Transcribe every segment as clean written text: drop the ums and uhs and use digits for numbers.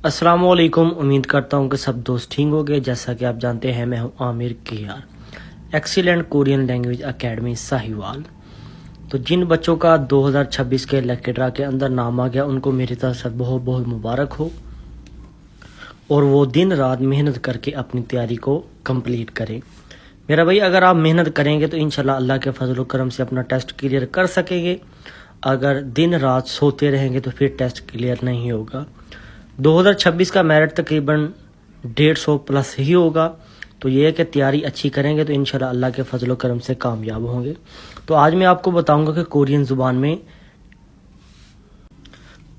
अस्सलाम वालेकुम। उम्मीद करता हूँ कि सब दोस्त ठीक हो गए। जैसा कि आप जानते हैं, मैं हूँ Aamir KR, excellent Korean language academy Sahiwal. तो जिन बच्चों का 2026 के लकी ड्रा के अंदर नाम आ गया, उनको मेरी तरफ से बहुत बहुत मुबारक हो और वो दिन रात मेहनत करके अपनी तैयारी को कंप्लीट करें। मेरा भाई, अगर आप मेहनत करेंगे तो इंशाल्लाह अल्लाह के फजल करम से अपना टेस्ट क्लियर कर सकेंगे। अगर दिन रात सोते रहेंगे तो फिर टेस्ट क्लियर नहीं होगा। 2026 का मेरिट तकरीबन 150 प्लस ही होगा। तो ये है कि तैयारी अच्छी करेंगे तो इंशाल्लाह अल्लाह के फजल करम से कामयाब होंगे। तो आज मैं आपको बताऊंगा कि कोरियन ज़ुबान में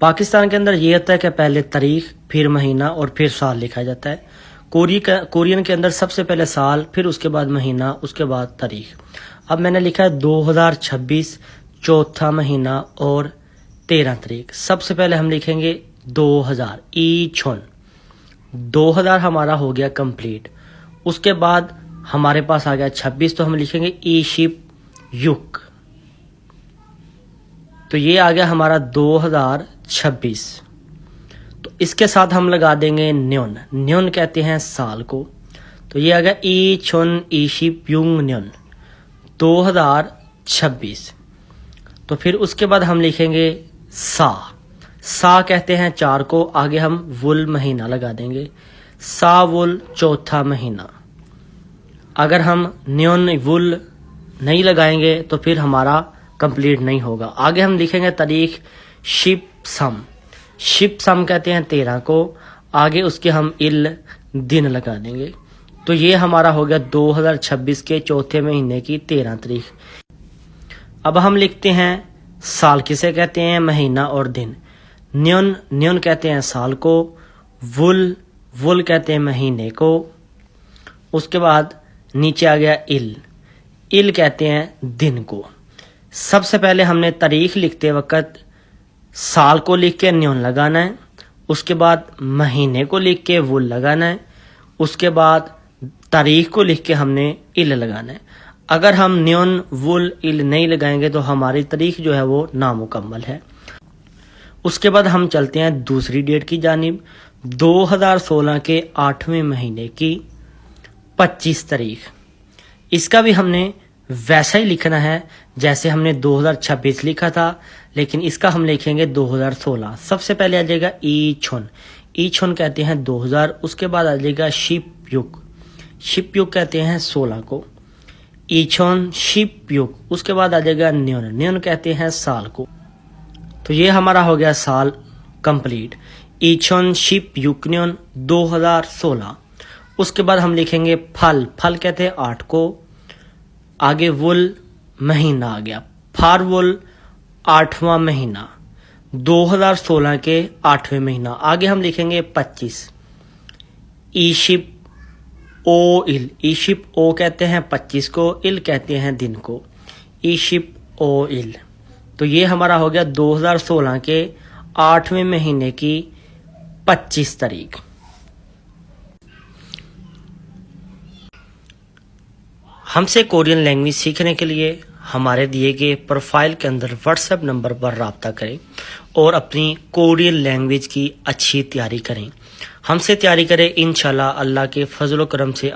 पाकिस्तान के अंदर ये होता है कि पहले तारीख, फिर महीना और फिर साल लिखा जाता है। कोरियन के अंदर सबसे पहले साल, फिर उसके बाद महीना, उसके बाद तारीख। अब मैंने लिखा है 2026 चौथा महीना और 13 तारीख। सबसे पहले हम लिखेंगे 2000 ईछुन। 2000 हमारा हो गया कंप्लीट। उसके बाद हमारे पास आ गया 26, तो हम लिखेंगे ईशिप युग। तो ये आ गया हमारा 2026। तो इसके साथ हम लगा देंगे न्योन। न्योन कहते हैं साल को। तो ये आ गया ईछुन ईशिप युंग न्योन 2026। तो फिर उसके बाद हम लिखेंगे सा कहते हैं 4 को। आगे हम वुल महीना लगा देंगे। सा वुल चौथा महीना। अगर हम न्योन वुल नहीं लगाएंगे तो फिर हमारा कंप्लीट नहीं होगा। आगे हम लिखेंगे तारीख शिप सम कहते हैं 13 को। आगे उसके हम इल दिन लगा देंगे। तो ये हमारा हो गया 2026 के चौथे महीने की 13 तारीख। अब हम लिखते हैं साल किसे कहते हैं, महीना और दिन। न्योन कहते हैं साल को। वुल कहते हैं महीने को। उसके बाद नीचे आ गया इल कहते हैं दिन को। सबसे पहले हमने तारीख लिखते वक्त साल को लिख के न्योन लगाना है। उसके बाद महीने को लिख के वुल लगाना है। उसके बाद तारीख को लिख के हमने इल लगाना है। अगर हम न्योन वुल इल नहीं लगाएंगे तो हमारी तारीख जो है वो नामुकम्मल है। उसके बाद हम चलते हैं दूसरी डेट की जानिब। 2016 के 8वें महीने की 25 तारीख। इसका भी हमने वैसा ही लिखना है जैसे हमने 2026 लिखा था, लेकिन इसका हम लिखेंगे 2016। सबसे पहले आ जाएगा ईछुन कहते हैं 2000। उसके बाद आ जाएगा शिप युग कहते हैं 16 को। ईछुन शिप युग। उसके बाद आ जाएगा न्योन कहते हैं साल को। तो ये हमारा हो गया साल कंप्लीट। ईछुन शिप युग न्योन 2016। उसके बाद हम लिखेंगे फल कहते हैं 8 को। आगे वुल महीना आ गया। फार वुल 8वां महीना 2016 के 8वें महीना। आगे हम लिखेंगे 25। ईशिप ओ कहते हैं 25 को। इल कहते हैं दिन को। ईशिप ओ इल। तो ये हमारा हो गया 2016 के 8वें महीने की 25 तारीख। हमसे कोरियन लैंग्वेज सीखने के लिए हमारे दिए गए प्रोफाइल के अंदर व्हाट्सएप नंबर पर राब्ता करें और अपनी कोरियन लैंग्वेज की अच्छी तैयारी करें। हमसे तैयारी करें, इंशाल्लाह अल्लाह के फजल करम से